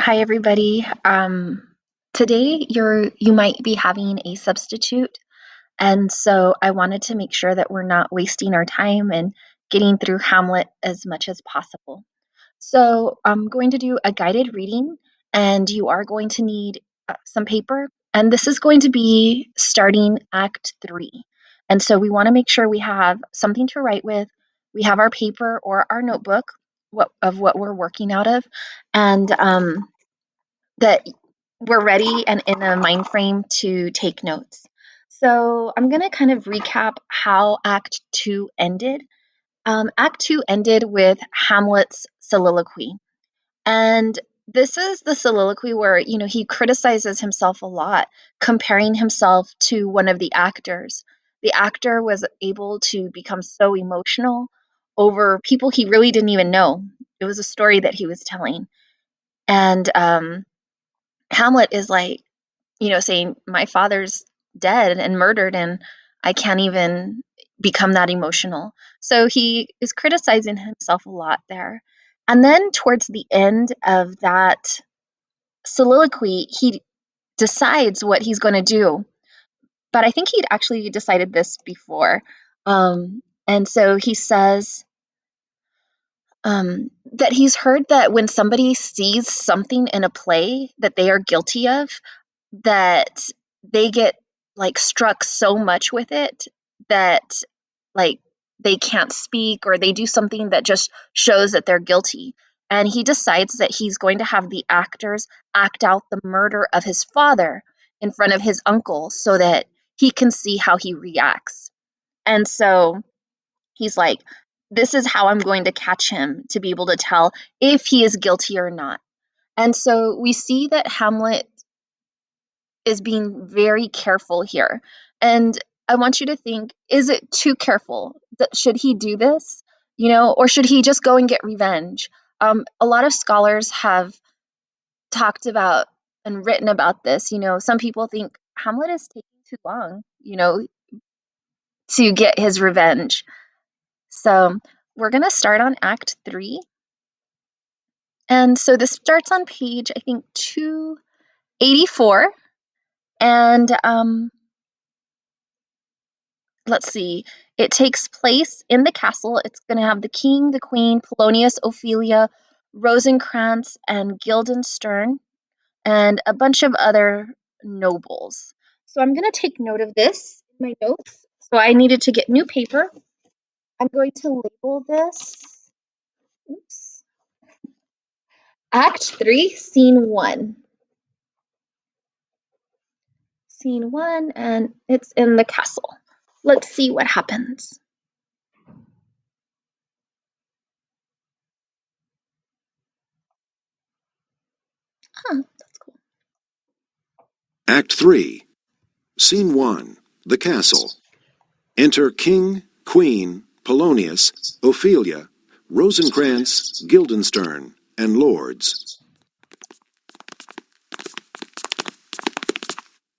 Hi, everybody. Today you might be having a substitute, and so I wanted to make sure that we're not wasting our time and getting through Hamlet as much as possible. So I'm going to do a guided reading, and you are going to need some paper, and this is going to be starting Act 3. And so we want to make sure we have something to write with. We have our paper or our notebook of what we're working out of, and that we're ready and in a mind frame to take notes. So I'm going to kind of recap how Act 2 ended. Act 2 ended with Hamlet's soliloquy. And this is the soliloquy where, he criticizes himself a lot, comparing himself to one of the actors. The actor was able to become so emotional over people he really didn't even know. It was a story that he was telling. And Hamlet is like, saying, my father's dead and murdered, and I can't even become that emotional. So he is criticizing himself a lot there. And then towards the end of that soliloquy, he decides what he's going to do. But I think he'd actually decided this before. And so he says that he's heard that when somebody sees something in a play that they are guilty of, that they get like struck so much with it that like they can't speak or they do something that just shows that they're guilty. And he decides that he's going to have the actors act out the murder of his father in front of his uncle so that he can see how he reacts. And so he's like, this is how I'm going to catch him to be able to tell if he is guilty or not. And so we see that Hamlet is being very careful here. And I want you to think, is it too careful? Should he do this? Or should he just go and get revenge? A lot of scholars have talked about and written about this. Some people think Hamlet is taking too long, to get his revenge. So we're going to start on Act 3. And so this starts on page, I think, 284. And let's see, it takes place in the castle. It's going to have the king, the queen, Polonius, Ophelia, Rosencrantz, and Guildenstern, and a bunch of other nobles. So I'm going to take note of this in my notes. So I needed to get new paper. I'm going to label this, oops, Act 3, Scene 1. Scene 1, and it's in the castle. Let's see what happens. That's cool. Act 3, Scene 1, The Castle. Enter King, Queen, Polonius, Ophelia, Rosencrantz, Guildenstern, and lords.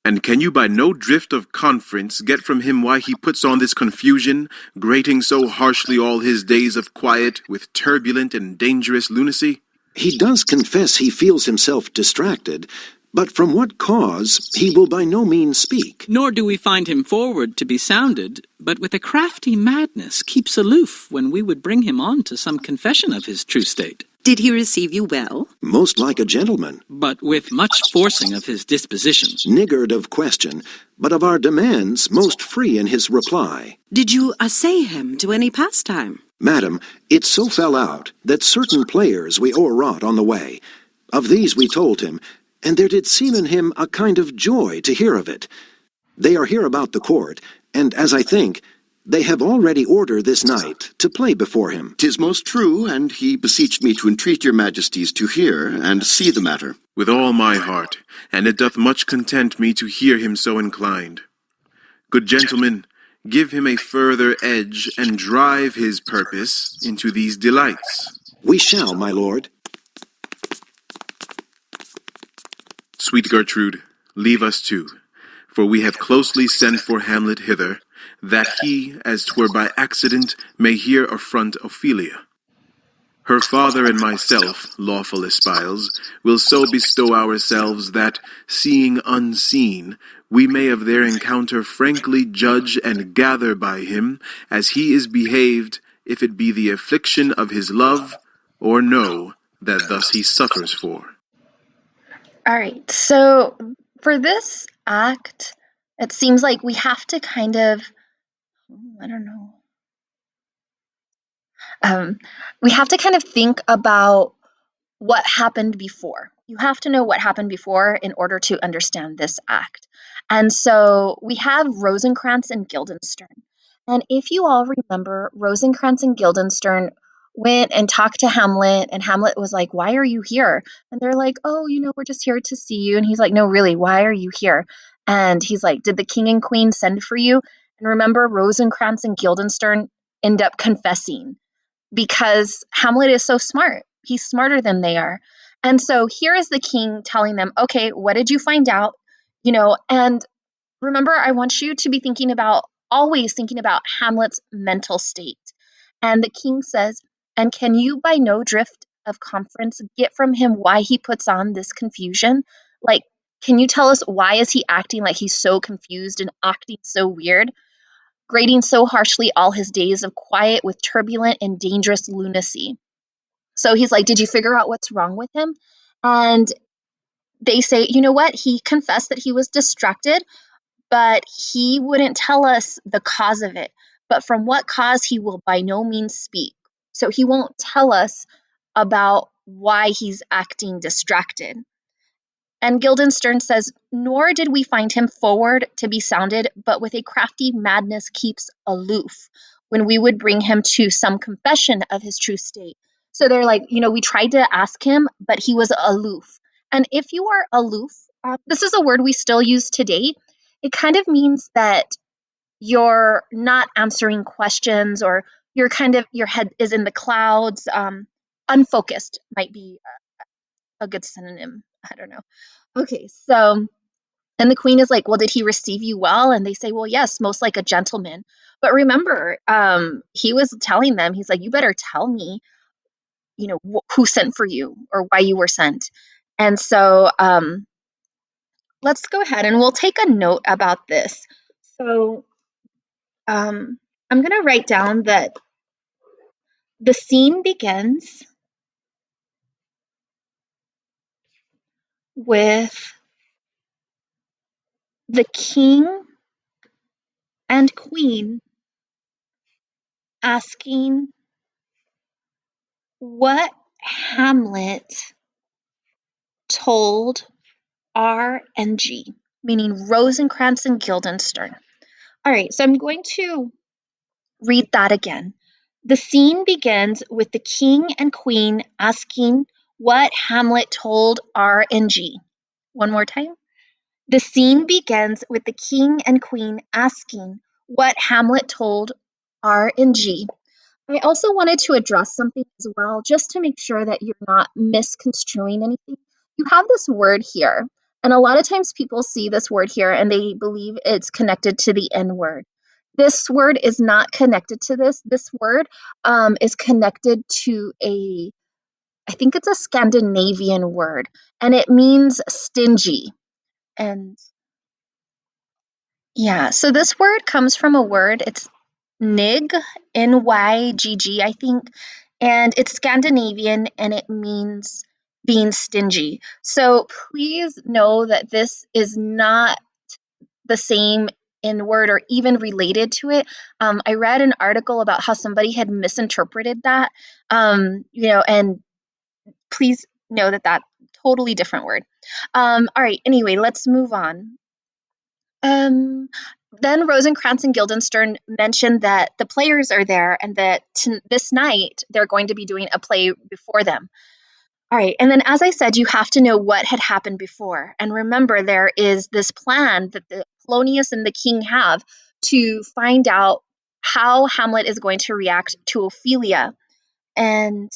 And can you by no drift of conference get from him why he puts on this confusion, grating so harshly all his days of quiet with turbulent and dangerous lunacy? He does confess he feels himself distracted, but from what cause he will by no means speak. Nor do we find him forward to be sounded, but with a crafty madness keeps aloof when we would bring him on to some confession of his true state. Did he receive you well? Most like a gentleman. But with much forcing of his disposition. Niggard of question, but of our demands most free in his reply. Did you assay him to any pastime? Madam, it so fell out that certain players we o'erwrought on the way. Of these we told him, and there did seem in him a kind of joy to hear of it. They are here about the court, and as I think, they have already order this night to play before him. 'Tis most true, and he beseeched me to entreat your majesties to hear and see the matter. With all my heart, and it doth much content me to hear him so inclined. Good gentlemen, give him a further edge, and drive his purpose into these delights. We shall, my lord. Sweet Gertrude, leave us too, for we have closely sent for Hamlet hither, that he, as 'twere by accident, may here affront Ophelia. Her father and myself, lawful espials, will so bestow ourselves that, seeing unseen, we may of their encounter frankly judge and gather by him as he is behaved, if it be the affliction of his love, or no, that thus he suffers for. All right. So for this act, it seems like we have to kind of, I don't know, um, we have to kind of think about what happened before. You have to know what happened before in order to understand this act. And so we have Rosencrantz and Guildenstern. And if you all remember, Rosencrantz and Guildenstern went and talked to Hamlet, and Hamlet was like, "Why are you here?" And they're like, "Oh, we're just here to see you." And he's like, "No, really, why are you here?" And he's like, "Did the king and queen send for you?" And remember, Rosencrantz and Guildenstern end up confessing because Hamlet is so smart. He's smarter than they are. And so here is the king telling them, "Okay, what did you find out?" And remember, I want you to be always thinking about Hamlet's mental state. And the king says, "And can you by no drift of conference get from him why he puts on this confusion? Like, can you tell us why is he acting like he's so confused and acting so weird? Grading so harshly all his days of quiet with turbulent and dangerous lunacy." So he's like, "Did you figure out what's wrong with him?" And they say, "You know what? He confessed that he was distracted, but he wouldn't tell us the cause of it. But from what cause he will by no means speak." So he won't tell us about why he's acting distracted. And Guildenstern says, "Nor did we find him forward to be sounded, but with a crafty madness keeps aloof, when we would bring him to some confession of his true state." So they're like, we tried to ask him, but he was aloof. And if you are aloof, this is a word we still use today. It kind of means that you're not answering questions, or your head is in the clouds. Unfocused might be a good synonym. I don't know. Okay, so, and the queen is like, "Well, did he receive you well?" And they say, "Well, yes, most like a gentleman." But remember, he was telling them, he's like, "You better tell me, who sent for you or why you were sent." And so let's go ahead and we'll take a note about this. So I'm going to write down that the scene begins with the king and queen asking what Hamlet told R and G, meaning Rosencrantz and Guildenstern. All right, so I'm going to read that again. The scene begins with the king and queen asking what Hamlet told R and G. One more time. The scene begins with the king and queen asking what Hamlet told R and G. I also wanted to address something as well, just to make sure that you're not misconstruing anything. You have this word here, and a lot of times people see this word here and they believe it's connected to the N word. This word is not connected to this. This word is connected to I think it's a Scandinavian word, and it means stingy. And yeah, so this word comes from a word, it's Nig, Nygg, I think, and it's Scandinavian and it means being stingy. So please know that this is not the same in word or even related to it. I read an article about how somebody had misinterpreted that, and please know that totally different word. All right, anyway, let's move on. Um, then Rosencrantz and Guildenstern mentioned that the players are there and that this night they're going to be doing a play before them. All right, and then as I said, you have to know what had happened before. And remember, there is this plan that the Polonius and the king have to find out how Hamlet is going to react to Ophelia. And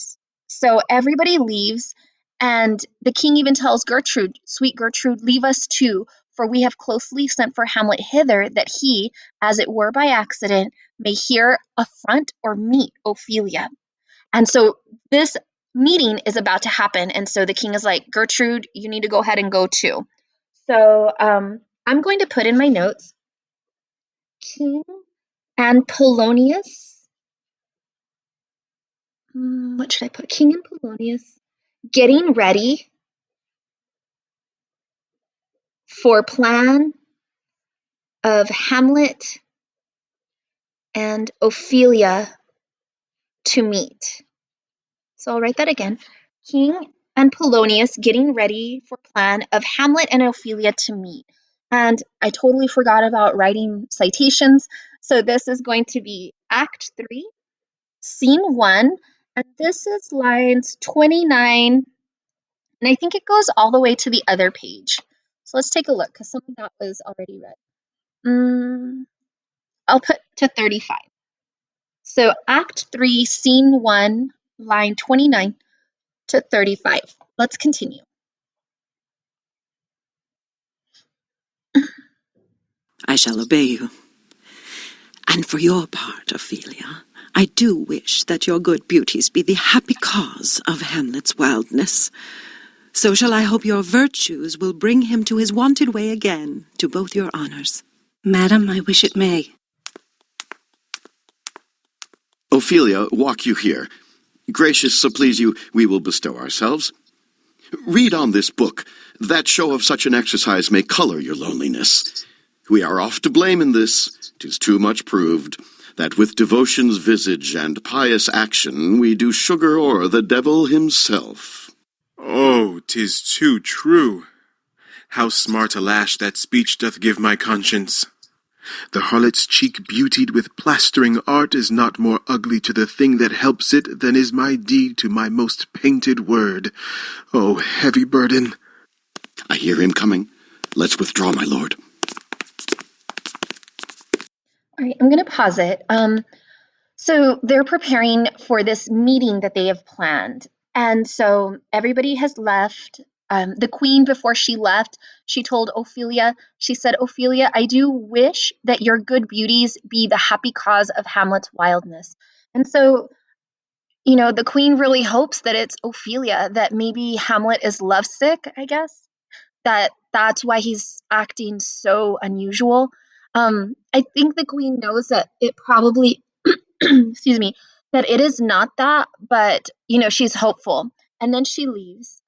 so everybody leaves, and the king even tells Gertrude, "Sweet Gertrude, leave us too, for we have closely sent for Hamlet hither, that he, as it were by accident, may here affront or meet Ophelia." And so this meeting is about to happen. And so the king is like, Gertrude, you need to go ahead and go too. So I'm going to put in my notes King and Polonius. What should I put? King and Polonius getting ready for plan of Hamlet and Ophelia to meet. So I'll write that again. King and Polonius getting ready for plan of Hamlet and Ophelia to meet. And I totally forgot about writing citations. So this is going to be Act 3, Scene 1. And this is lines 29. And I think it goes all the way to the other page. So let's take a look because some of that was already read. I'll put to 35. So Act 3, Scene 1, line 29 to 35. Let's continue. I shall obey you. And for your part, Ophelia, I do wish that your good beauties be the happy cause of Hamlet's wildness. So shall I hope your virtues will bring him to his wonted way again, to both your honours. Madam, I wish it may. Ophelia, walk you here. Gracious, so please you, we will bestow ourselves. Read on this book. That show of such an exercise may colour your loneliness. We are oft to blame in this. 'Tis too much proved, that with devotion's visage and pious action we do sugar o'er the devil himself. Oh, 'tis too true. How smart a lash that speech doth give my conscience. The harlot's cheek beautied with plastering art is not more ugly to the thing that helps it than is my deed to my most painted word. Oh, heavy burden! I hear him coming. Let's withdraw, my lord. All right, I'm going to pause it. So they're preparing for this meeting that they have planned. And so everybody has left. The queen, before she left, she told Ophelia, she said, Ophelia, I do wish that your good beauties be the happy cause of Hamlet's wildness. And so, the queen really hopes that it's Ophelia, that maybe Hamlet is lovesick, I guess, that's why he's acting so unusual. I think the queen knows that it probably excuse me, that it is not that, but she's hopeful. And then she leaves.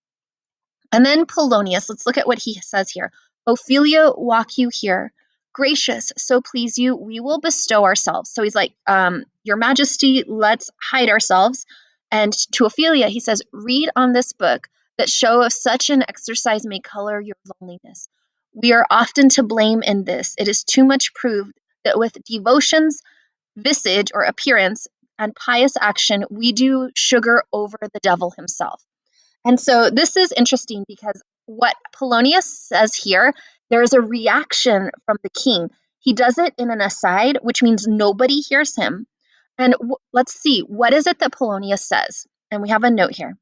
And then Polonius, let's look at what he says here. Ophelia, walk you here. Gracious, so please you, we will bestow ourselves. So he's like, Your Majesty, let's hide ourselves. And to Ophelia, he says, read on this book that show of such an exercise may color your loneliness. We are often to blame in this. It is too much proved that with devotion's visage or appearance and pious action, we do sugar over the devil himself. And so this is interesting because what Polonius says here, there is a reaction from the king. He does it in an aside, which means nobody hears him. And let's see, what is it that Polonius says? And we have a note here.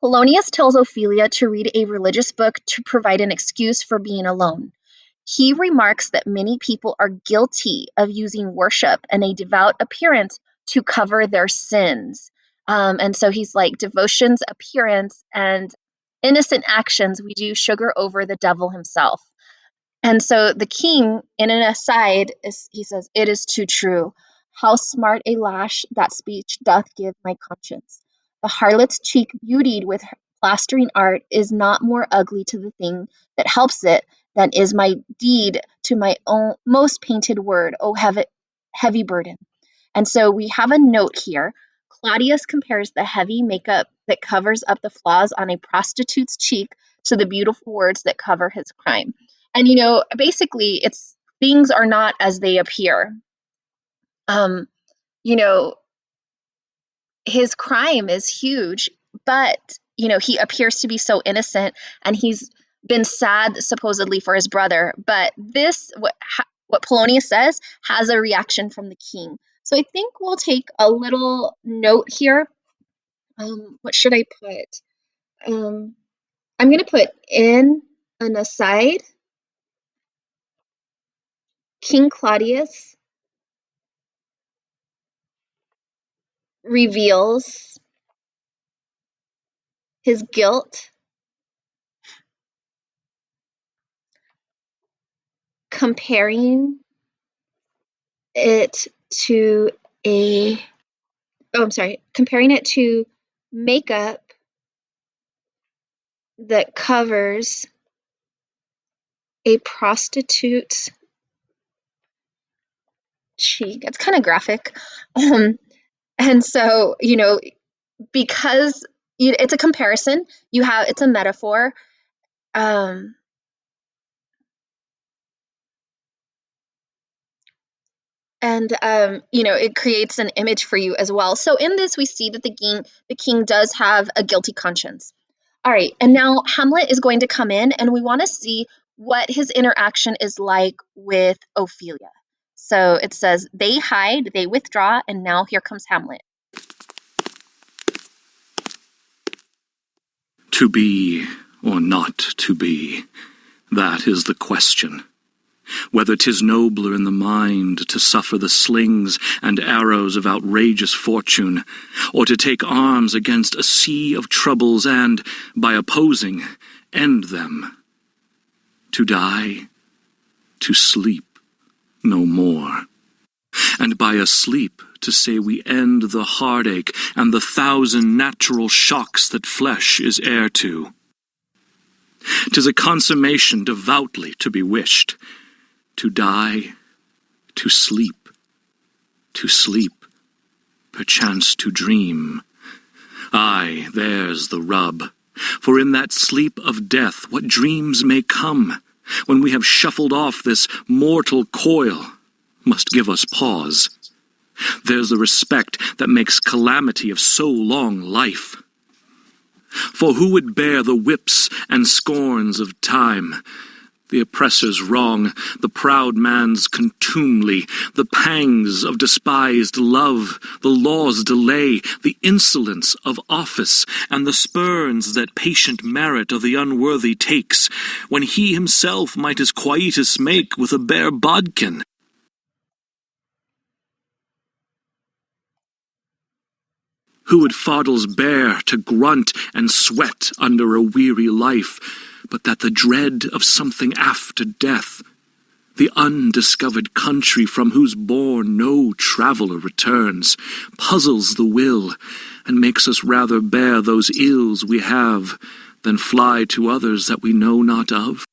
Polonius tells Ophelia to read a religious book to provide an excuse for being alone. He remarks that many people are guilty of using worship and a devout appearance to cover their sins. And so he's like, devotion's appearance and innocent actions, we do sugar over the devil himself. And so the king, in an aside, he says, It is too true. How smart a lash that speech doth give my conscience. The harlot's cheek beautied with plastering art is not more ugly to the thing that helps it than is my deed to my own most painted word, oh heavy burden. And so we have a note here. Claudius compares the heavy makeup that covers up the flaws on a prostitute's cheek to the beautiful words that cover his crime. And basically, it's things are not as they appear. Um, you know, his crime is huge, but he appears to be so innocent, and he's been sad supposedly for his brother. But this, what Polonius says, has a reaction from the king. So I think we'll take a little note here. What should I put? I'm going to put in an aside. King Claudius reveals his guilt, comparing it to comparing it to makeup that covers a prostitute's cheek. It's kind of graphic. And so, because it's a comparison, it's a metaphor. Um, and it creates an image for you as well. So in this, we see that the king does have a guilty conscience. All right, and now Hamlet is going to come in, and we want to see what his interaction is like with Ophelia. So it says, they hide, they withdraw, and now here comes Hamlet. To be or not to be, that is the question. Whether 'tis nobler in the mind to suffer the slings and arrows of outrageous fortune, or to take arms against a sea of troubles and, by opposing, end them. To die, to sleep no more. And by a sleep to say we end the heartache and the 1,000 natural shocks that flesh is heir to. 'Tis a consummation devoutly to be wished. To die, to sleep, perchance to dream. Aye, there's the rub. For in that sleep of death what dreams may come, when we have shuffled off this mortal coil, must give us pause. There's the respect that makes calamity of so long life. For who would bear the whips and scorns of time, the oppressor's wrong, the proud man's contumely, the pangs of despised love, the law's delay, the insolence of office, and the spurns that patient merit of the unworthy takes, when he himself might his quietus make with a bare bodkin? Who would fardels bear to grunt and sweat under a weary life, but that the dread of something after death, the undiscovered country from whose bourne no traveller returns, puzzles the will, and makes us rather bear those ills we have, than fly to others that we know not of?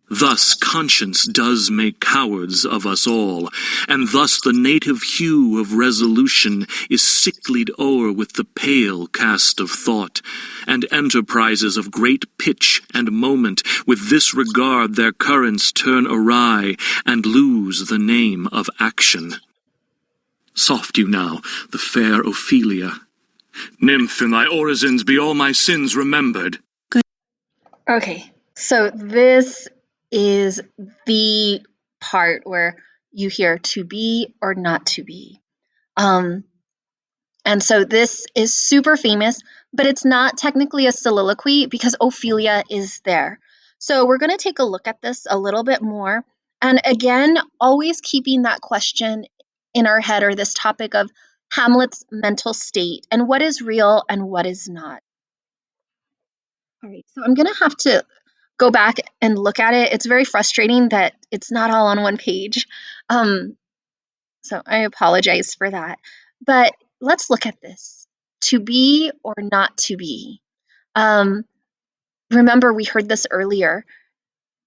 Thus conscience does make cowards of us all, and thus the native hue of resolution is sicklied o'er with the pale cast of thought, and enterprises of great pitch and moment with this regard their currents turn awry, and lose the name of action. Soft you now, the fair Ophelia. Nymph, in thy orisons be all my sins remembered. Okay, so this is the part where you hear to be or not to be. And so this is super famous, but it's not technically a soliloquy because Ophelia is there. So we're going to take a look at this a little bit more. And again, always keeping that question in our head, or this topic of Hamlet's mental state and what is real and what is not. All right, so I'm going to have to go back and look at it. It's very frustrating that it's not all on one page. So I apologize for that. But let's look at this. To be or not to be. Um, Remember, we heard this earlier.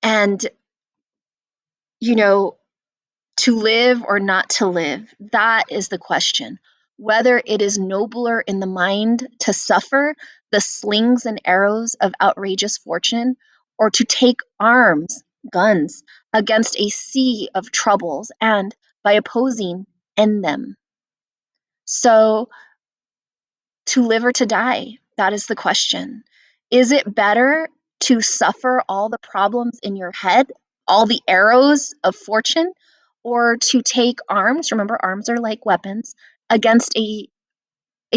And, to live or not to live, that is the question. Whether it is nobler in the mind to suffer the slings and arrows of outrageous fortune, or to take arms, guns, against a sea of troubles, and by opposing, end them. So, to live or to die, that is the question. Is it better to suffer all the problems in your head, all the arrows of fortune, or to take arms? Remember, arms are like weapons against a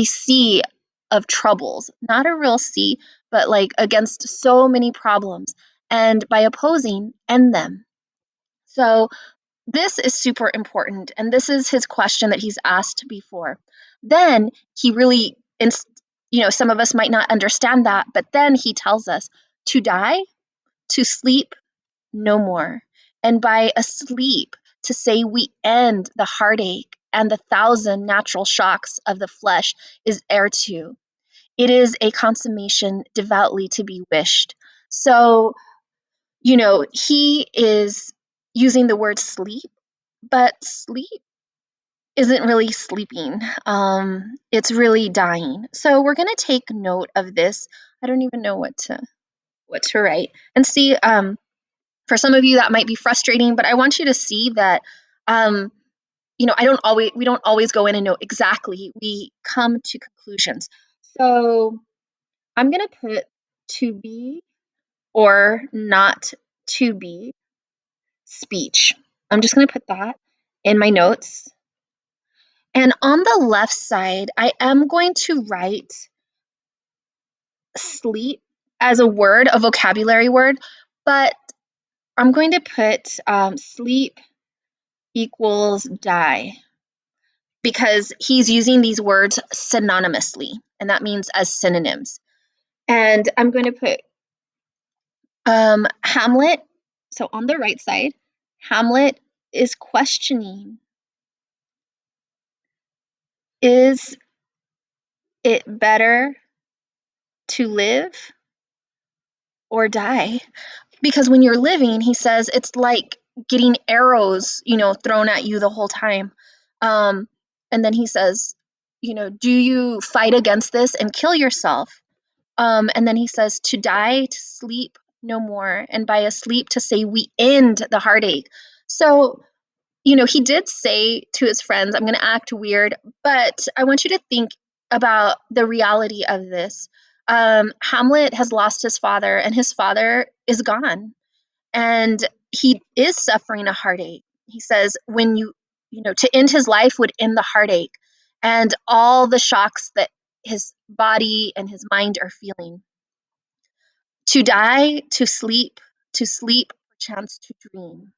sea of troubles, not a real sea, but like against so many problems, and by opposing, end them. So this is super important, and this is his question that he's asked before. Then he really, some of us might not understand that, but then he tells us to die, to sleep no more. And by asleep, to say we end the heartache and the thousand natural shocks of the flesh is heir to. It is a consummation devoutly to be wished. So, he is using the word sleep, but sleep isn't really sleeping. It's really dying. So we're gonna take note of this. I don't even know what to write and see. For some of you that might be frustrating, but I want you to see that um, we don't always go in and know exactly. We come to conclusions. So I'm gonna put to be or not to be speech. I'm just gonna put that in my notes. And on the left side, I am going to write sleep as a word, a vocabulary word, but I'm going to put sleep equals die because he's using these words synonymously, and that means as synonyms. And I'm going to put Hamlet. So on the right side, Hamlet is questioning, is it better to live or die? Because when you're living, he says it's like getting arrows, thrown at you the whole time. Um, and then he says, do you fight against this and kill yourself? And then he says, to die, to sleep no more. And by a sleep, to say we end the heartache. So, he did say to his friends, I'm going to act weird, but I want you to think about the reality of this. Hamlet has lost his father, and his father is gone, and he is suffering a heartache. He says, when to end his life would end the heartache and all the shocks that his body and his mind are feeling. To die, to sleep, perchance to dream.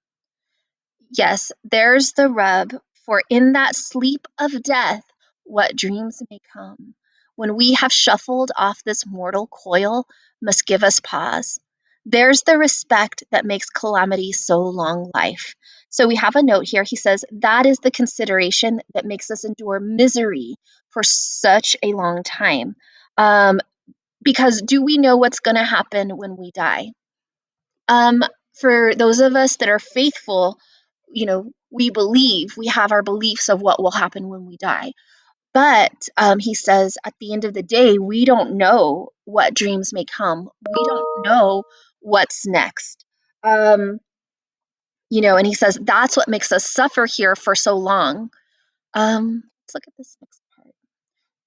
Yes, there's the rub, for in that sleep of death, what dreams may come. When we have shuffled off this mortal coil, must give us pause. There's the respect that makes calamity so long life. So we have a note here. He says, that is the consideration that makes us endure misery for such a long time. Because do we know what's going to happen when we die? Um, for those of us that are faithful, we have our beliefs of what will happen when we die. But he says at the end of the day, we don't know what dreams may come. We don't know what's next. Um, and he says that's what makes us suffer here for so long. Let's look at this next part.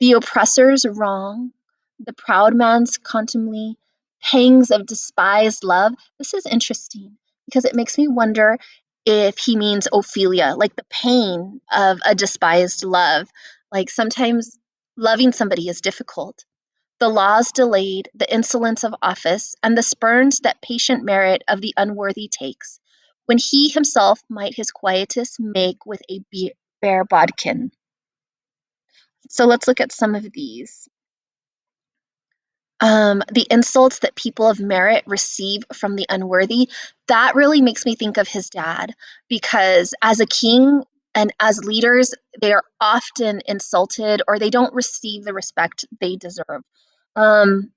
The oppressor's wrong, the proud man's contumely, pangs of despised love. This is interesting because it makes me wonder if he means Ophelia, like the pain of a despised love. Like sometimes loving somebody is difficult. The laws delayed, the insolence of office, and the spurns that patient merit of the unworthy takes, when he himself might his quietus make with a bare bodkin. So let's look at some of these. The insults that people of merit receive from the unworthy, that really makes me think of his dad, because as a king and as leaders, they are often insulted or they don't receive the respect they deserve. Um,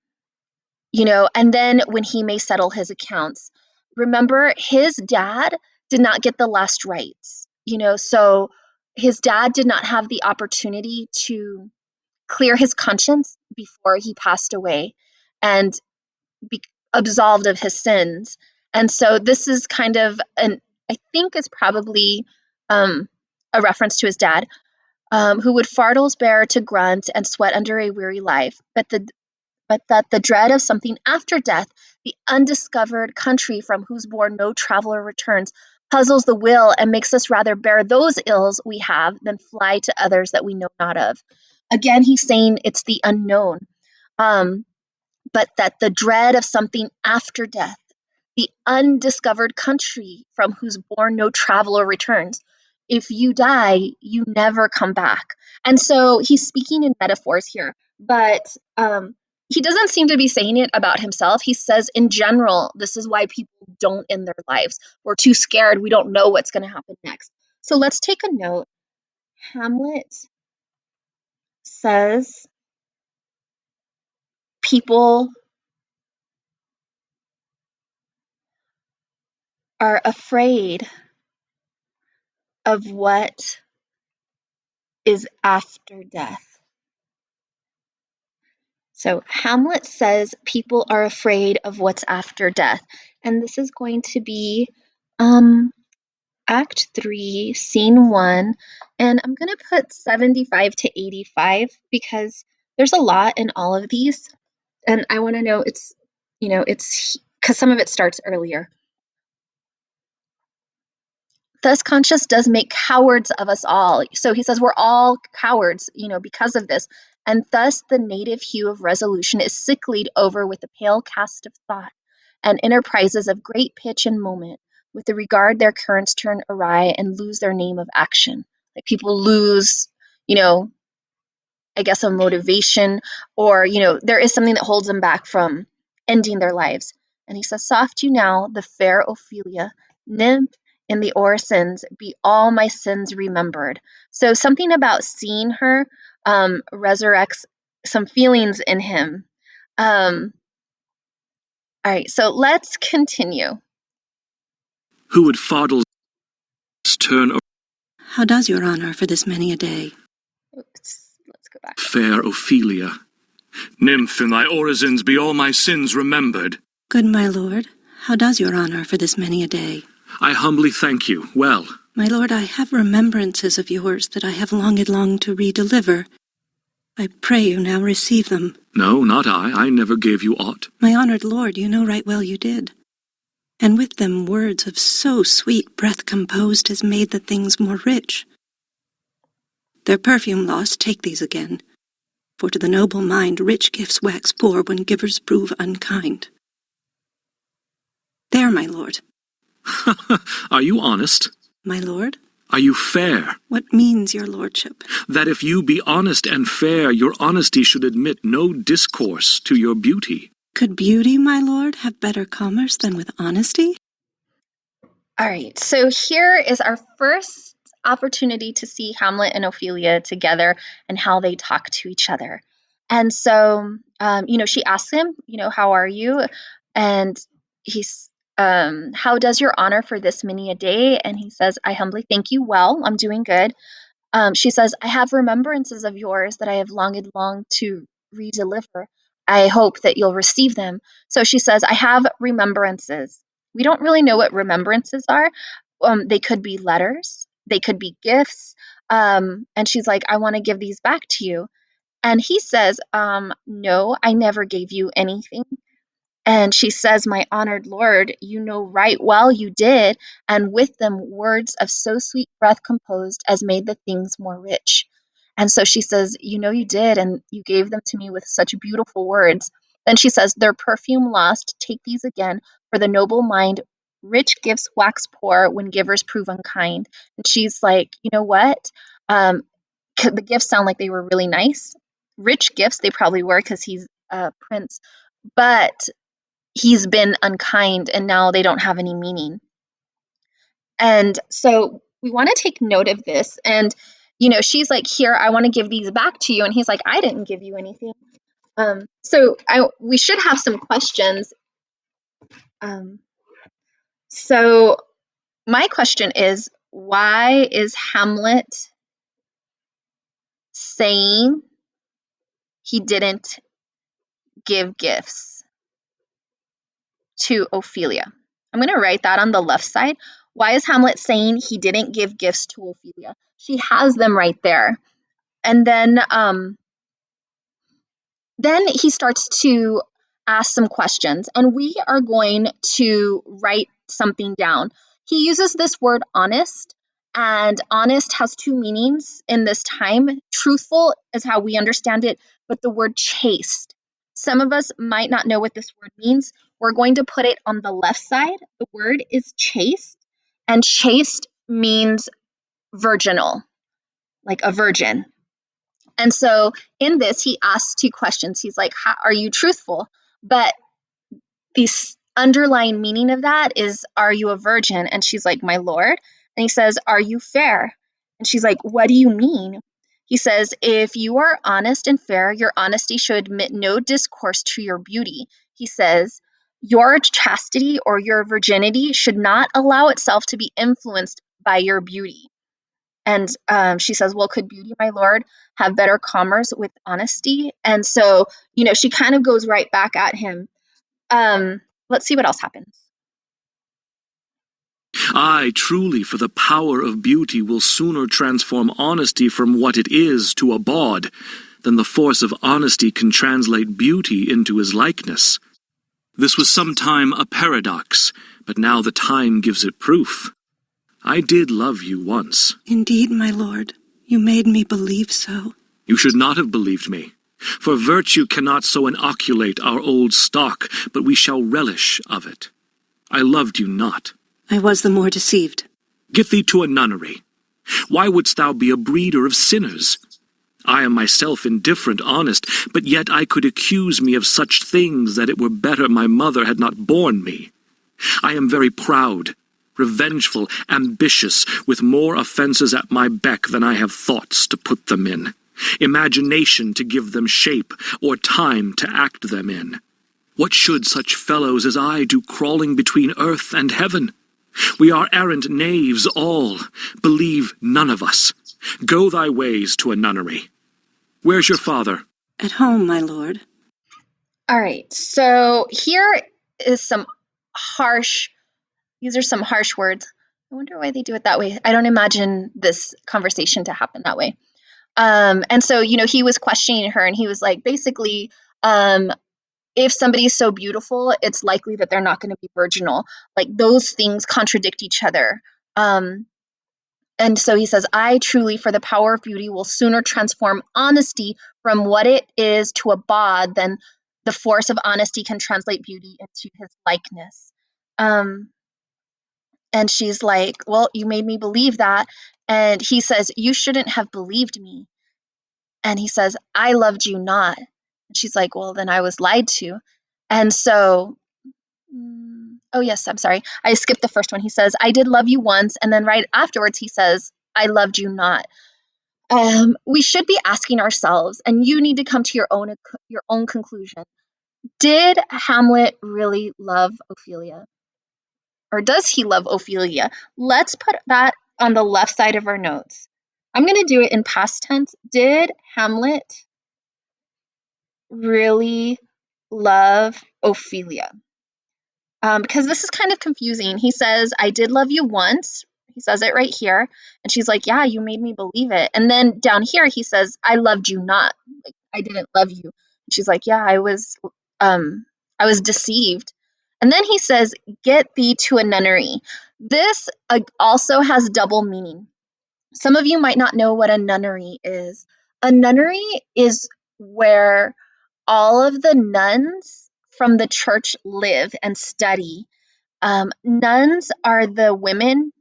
and then when he may settle his accounts, remember his dad did not get the last rites, so his dad did not have the opportunity to clear his conscience before he passed away and be absolved of his sins. And so this is kind of I think is probably a reference to his dad, who would fardels bear to grunt and sweat under a weary life, but that the dread of something after death, the undiscovered country from whose bourne no traveler returns, puzzles the will and makes us rather bear those ills we have than fly to others that we know not of. Again, he's saying it's the unknown, but that the dread of something after death, the undiscovered country from whose bourne no traveler returns. if you die, you never come back. And so he's speaking in metaphors here, but he doesn't seem to be saying it about himself. He says, in general, this is why people don't end their lives. We're too scared. We don't know what's going to happen next. So let's take a note. Hamlet says people are afraid of what is after death. So Hamlet says people are afraid of what's after death. And this is going to be Act 3, Scene 1. And I'm going to put 75 to 85 because there's a lot in all of these. And I want to know it's because some of it starts earlier. Thus conscience does make cowards of us all. So he says we're all cowards, because of this. And thus the native hue of resolution is sicklied over with a pale cast of thought, and enterprises of great pitch and moment, with the regard their currents turn awry and lose their name of action. Like people lose, I guess, a motivation, or, there is something that holds them back from ending their lives. And he says, soft you now, the fair Ophelia, nymph in the orisons, be all my sins remembered. So something about seeing her resurrects some feelings in him. All right, so let's continue. Who would Fardle's turn How does your honor for this many a day? Let's go back. fair Ophelia? Nymph, in thy orisons be all my sins remembered. Good my lord, how does your honor for this many a day? I humbly thank you, well. My lord, I have remembrances of yours that I have longed to redeliver. I pray you now receive them. No, not I never gave you aught. My honored lord, you know right well you did. And with them words of so sweet breath composed as made the things more rich. Their perfume lost, take these again. For to the noble mind rich gifts wax poor when givers prove unkind. There, my lord. Are you honest? My lord? Are you fair? What means your lordship? That if you be honest and fair, your honesty should admit no discourse to your beauty. Could beauty, my lord, have better commerce than with honesty? All right, so here is our first opportunity to see Hamlet and Ophelia together and how they talk to each other. And so, she asks him, how are you? And he's, how does your honor for this many a day? And he says, I humbly thank you well, I'm doing good. She says, I have remembrances of yours that I have longed to redeliver. I hope that you'll receive them. So she says, I have remembrances. We don't really know what remembrances are. They could be letters, they could be gifts. And she's like, I want to give these back to you. And he says, no, I never gave you anything. And she says, my honored lord, you know right well you did, and with them words of so sweet breath composed as made the things more rich. And so she says, you did, and you gave them to me with such beautiful words. Then she says, their perfume lost, take these again, for the noble mind, rich gifts wax poor when givers prove unkind. And she's like, you know what? The gifts sound like they were really nice. Rich gifts, they probably were because he's a prince. But he's been unkind and now they don't have any meaning. And so we want to take note of this. And, she's like, here, I want to give these back to you. And he's like, I didn't give you anything. We should have some questions. So my question is, why is Hamlet saying he didn't give gifts to Ophelia? I'm going to write that on the left side. Why is Hamlet saying he didn't give gifts to Ophelia? She has them right there. And then he starts to ask some questions, and we are going to write something down. He uses this word honest, and honest has two meanings in this time. Truthful is how we understand it, but the word chaste. Some of us might not know what this word means. We're going to put it on the left side. The word is chaste, and chaste means virginal, like a virgin. And so in this, he asks two questions. He's like, are you truthful? But the underlying meaning of that is, are you a virgin? And she's like, my Lord. And he says, are you fair? And she's like, what do you mean? He says, if you are honest and fair, your honesty should admit no discourse to your beauty. He says, your chastity or your virginity should not allow itself to be influenced by your beauty. And she says, well, could beauty, my Lord, have better commerce with honesty? And so, she kind of goes right back at him. Let's see what else happens. Ay, truly, for the power of beauty will sooner transform honesty from what it is to a bawd, than the force of honesty can translate beauty into his likeness. This was sometime a paradox, but now the time gives it proof. I did love you once. Indeed, my lord, you made me believe so. You should not have believed me. For virtue cannot so inoculate our old stock, but we shall relish of it. I loved you not. I was the more deceived. Get thee to a nunnery. Why wouldst thou be a breeder of sinners? I am myself indifferent, honest, but yet I could accuse me of such things that it were better my mother had not borne me. I am very proud, revengeful, ambitious, with more offences at my beck than I have thoughts to put them in, imagination to give them shape, or time to act them in. What should such fellows as I do crawling between earth and heaven? We are errant knaves all, believe none of us. Go thy ways to a nunnery. Where's your father? At home, my lord. All right, so here is these are some harsh words. I wonder why they do it that way. I don't imagine this conversation to happen that way. And so, he was questioning her, and he was like, basically, if somebody's so beautiful, it's likely that they're not going to be virginal. Like, those things contradict each other. And so he says, I truly, for the power of beauty, will sooner transform honesty from what it is to a bawd than the force of honesty can translate beauty into his likeness. And she's like, well, you made me believe that. And he says, you shouldn't have believed me. And he says, I loved you not. And she's like, well, then I was lied to. And so, oh, yes, I'm sorry. I skipped the first one. He says, I did love you once. And then right afterwards, he says, I loved you not. We should be asking ourselves, and you need to come to your own conclusion. Did Hamlet really love Ophelia? Or does he love Ophelia? Let's put that on the left side of our notes. I'm going to do it in past tense. Did Hamlet really love Ophelia? Because this is kind of confusing. He says, I did love you once. He says it right here. And she's like, yeah, you made me believe it. And then down here, he says, I loved you not. Like, I didn't love you. And she's like, yeah, I was deceived. And then he says, get thee to a nunnery. This also has double meaning. Some of you might not know what a nunnery is. A nunnery is where all of the nuns from the church live and study. Nuns are the women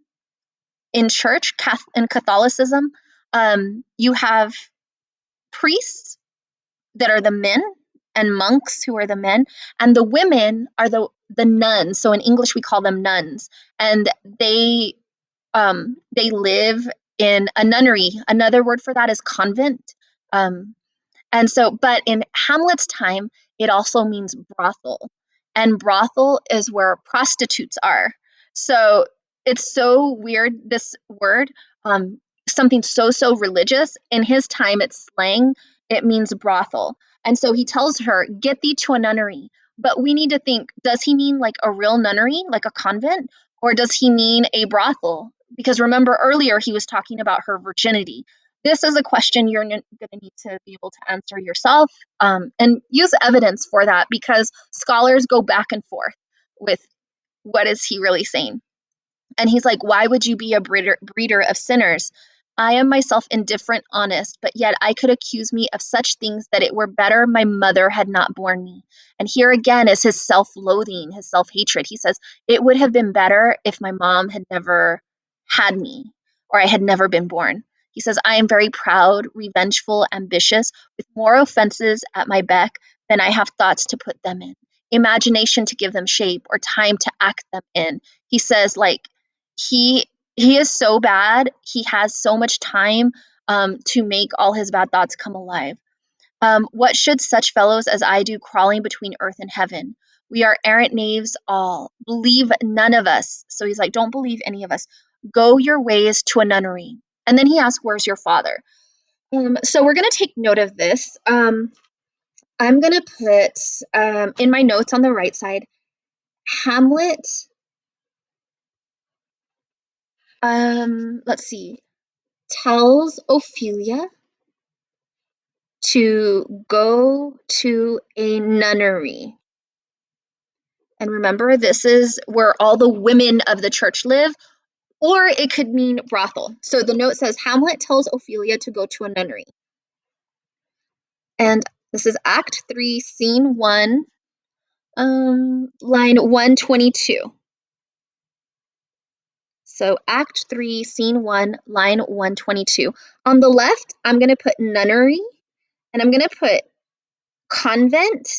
in church, in Catholicism. You have priests that are the men, and monks who are the men, and the women are the nuns. So in English we call them nuns, and they live in a nunnery. Another word for that is convent. And so, but in Hamlet's time, it also means brothel. And brothel is where prostitutes are. So it's so weird, this word, something so religious. In his time, it's slang, it means brothel. And so he tells her, get thee to a nunnery. But we need to think, does he mean like a real nunnery, like a convent? Or does he mean a brothel? Because remember earlier, he was talking about her virginity. This is a question you're going to need to be able to answer yourself, and use evidence for that, because scholars go back and forth with what is he really saying. And he's like, why would you be a breeder of sinners? I am myself indifferent, honest, but yet I could accuse me of such things that it were better my mother had not borne me. And here again is his self-loathing, his self-hatred. He says, it would have been better if my mom had never had me. or I had never been born. He says, I am very proud, revengeful, ambitious, with more offenses at my beck than I have thoughts to put them in, imagination to give them shape, or time to act them in. He says, like, he is so bad, he has so much time to make all his bad thoughts come alive. What should such fellows as I do crawling between earth and heaven? We are errant knaves all. Believe none of us. So he's like, don't believe any of us. Go your ways to a nunnery. And then he asks, where's your father? So we're going to take note of this. I'm going to put in my notes on the right side, Hamlet, let's see, tells Ophelia to go to a nunnery. And remember, this is where all the women of the church live, or it could mean brothel. So the note says Hamlet tells Ophelia to go to a nunnery. And this is Act 3, Scene 1, line 122. So Act 3, Scene 1, line 122. On the left, I'm going to put nunnery, and I'm going to put convent,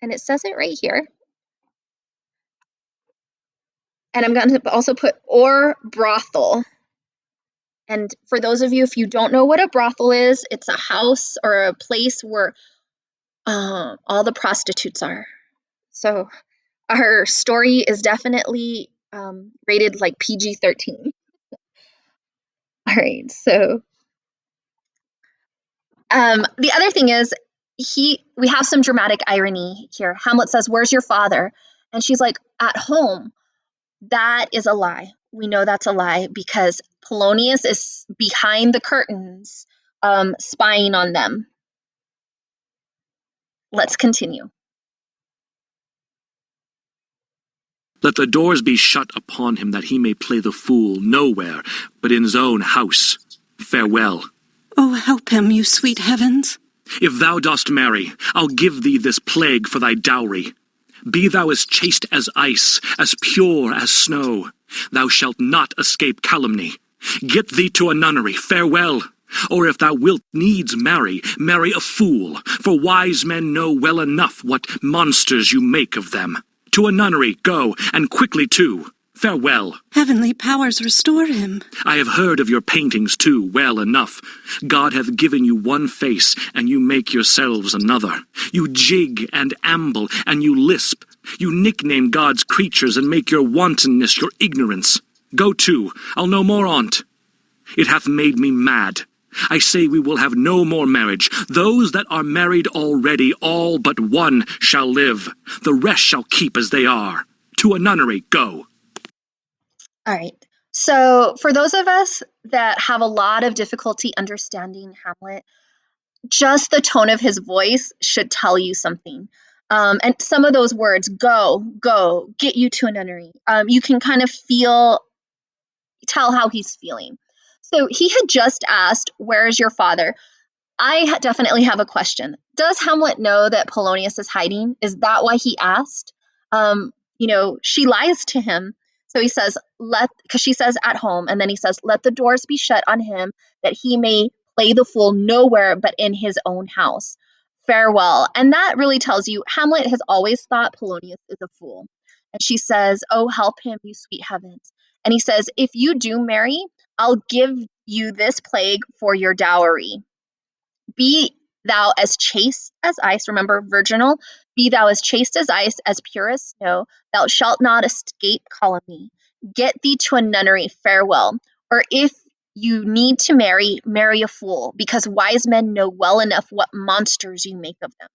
and it says it right here. And I'm going to also put or brothel. And for those of you, if you don't know what a brothel is, it's a house or a place where all the prostitutes are. So our story is definitely rated like PG-13. All right, so the other thing is we have some dramatic irony here. Hamlet says, where's your father? And she's like, at home. That is a lie. We know that's a lie because Polonius is behind the curtains spying on them. Let's continue. Let the doors be shut upon him, that he may play the fool nowhere but in his own house. Farewell. Oh, help him, you sweet heavens. If thou dost marry, I'll give thee this plague for thy dowry. Be thou as chaste as ice, as pure as snow. Thou shalt not escape calumny. Get thee to a nunnery, farewell. Or if thou wilt needs marry, marry a fool, for wise men know well enough what monsters you make of them. To a nunnery go, and quickly too. Farewell. Heavenly powers restore him. I have heard of your paintings too well enough. God hath given you one face, and you make yourselves another. You jig and amble, and you lisp. You nickname God's creatures, and make your wantonness your ignorance. Go to, I'll no more on't. It hath made me mad. I say we will have no more marriage. Those that are married already, all but one, shall live. The rest shall keep as they are. To a nunnery go. All right. So for those of us that have a lot of difficulty understanding Hamlet, just the tone of his voice should tell you something. And some of those words, go, go, get you to a nunnery. You can kind of tell how he's feeling. So he had just asked, where is your father? I definitely have a question. Does Hamlet know that Polonius is hiding? Is that why he asked? She lies to him. So he says, because she says at home, and then he says, let the doors be shut on him, that he may play the fool nowhere but in his own house. Farewell. And that really tells you Hamlet has always thought Polonius is a fool. And she says, oh, help him, you sweet heavens. And he says, if you do marry, I'll give you this plague for your dowry. Be thou as chaste as ice, remember, virginal, be thou as chaste as pure as snow, thou shalt not escape calumny. Get thee to a nunnery, farewell. Or if you need to marry, marry a fool, because wise men know well enough what monsters you make of them.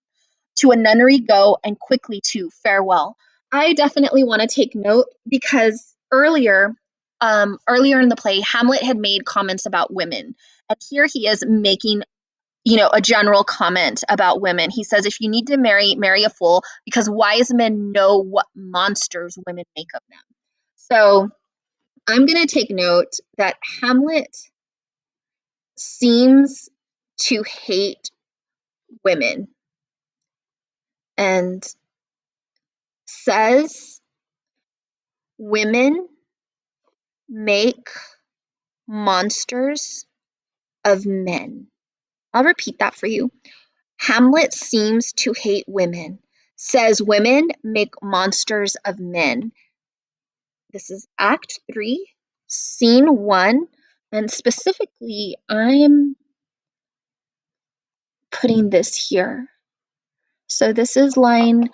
To a nunnery go, and quickly too, farewell. I definitely want to take note because earlier in the play, Hamlet had made comments about women. And here he is making a general comment about women. He says, if you need to marry, marry a fool, because wise men know what monsters women make of them. So I'm going to take note that Hamlet seems to hate women and says women make monsters of men. I'll repeat that for you. Hamlet seems to hate women, says women make monsters of men. This is Act 3, Scene 1, and specifically, I'm putting this here. So this is line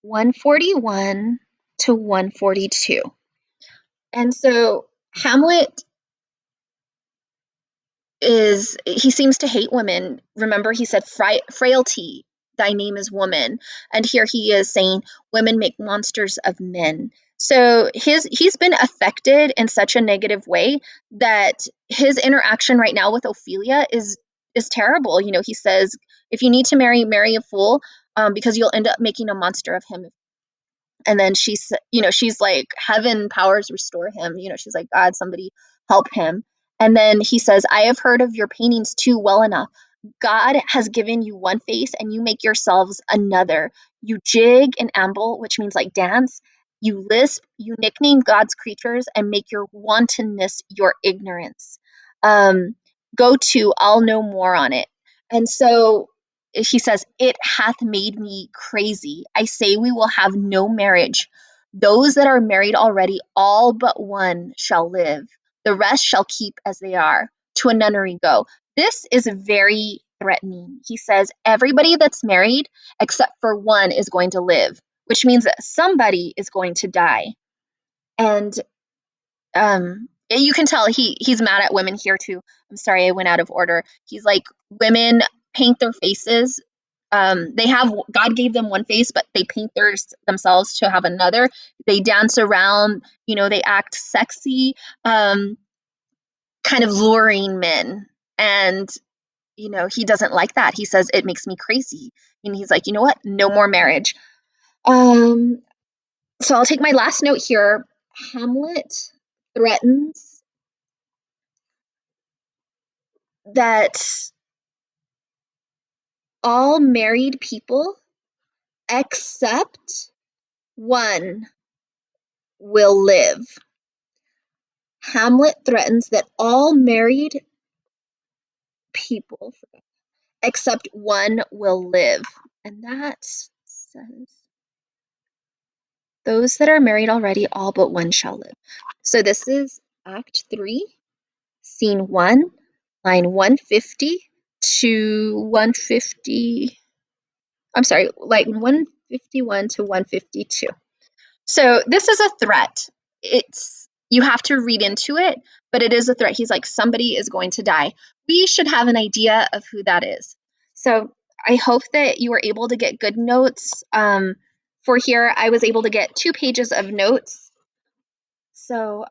141 to 142. And so Hamlet he seems to hate women. Remember, he said, frailty, thy name is woman. And here he is saying, women make monsters of men. So he's been affected in such a negative way that his interaction right now with Ophelia is terrible. You know, he says, if you need to marry a fool, because you'll end up making a monster of him. And then she's like, heaven powers restore him. She's like, God, somebody help him. And then he says, I have heard of your paintings too well enough. God has given you one face and you make yourselves another. You jig and amble, which means like dance. You lisp, you nickname God's creatures and make your wantonness your ignorance. Go to, I'll know more on it. And so he says, it hath made me crazy. I say we will have no marriage. Those that are married already, all but one shall live. The rest shall keep as they are. To a nunnery go. This is very threatening. He says, everybody that's married, except for one, is going to live, which means that somebody is going to die. And you can tell he's mad at women here too. I'm sorry, I went out of order. He's like, women paint their faces. They have God gave them one face, but they paint themselves to have another. They dance around, they act sexy, kind of luring men. And he doesn't like that. He says it makes me crazy. And he's like, you know what? No more marriage. So I'll take my last note here. Hamlet threatens that all married people except one will live. Hamlet threatens that all married people except one will live. And that says, those that are married already, all but one shall live. So this is Act 3, Scene 1, line 150 to 150. I'm sorry, line 151 to 152. So this is a threat. You have to read into it, but it is a threat. He's like, somebody is going to die. We should have an idea of who that is. So I hope that you were able to get good notes. For here, I was able to get 2 pages of notes. So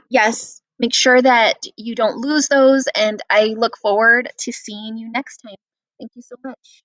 yes, make sure that you don't lose those, and I look forward to seeing you next time. Thank you so much.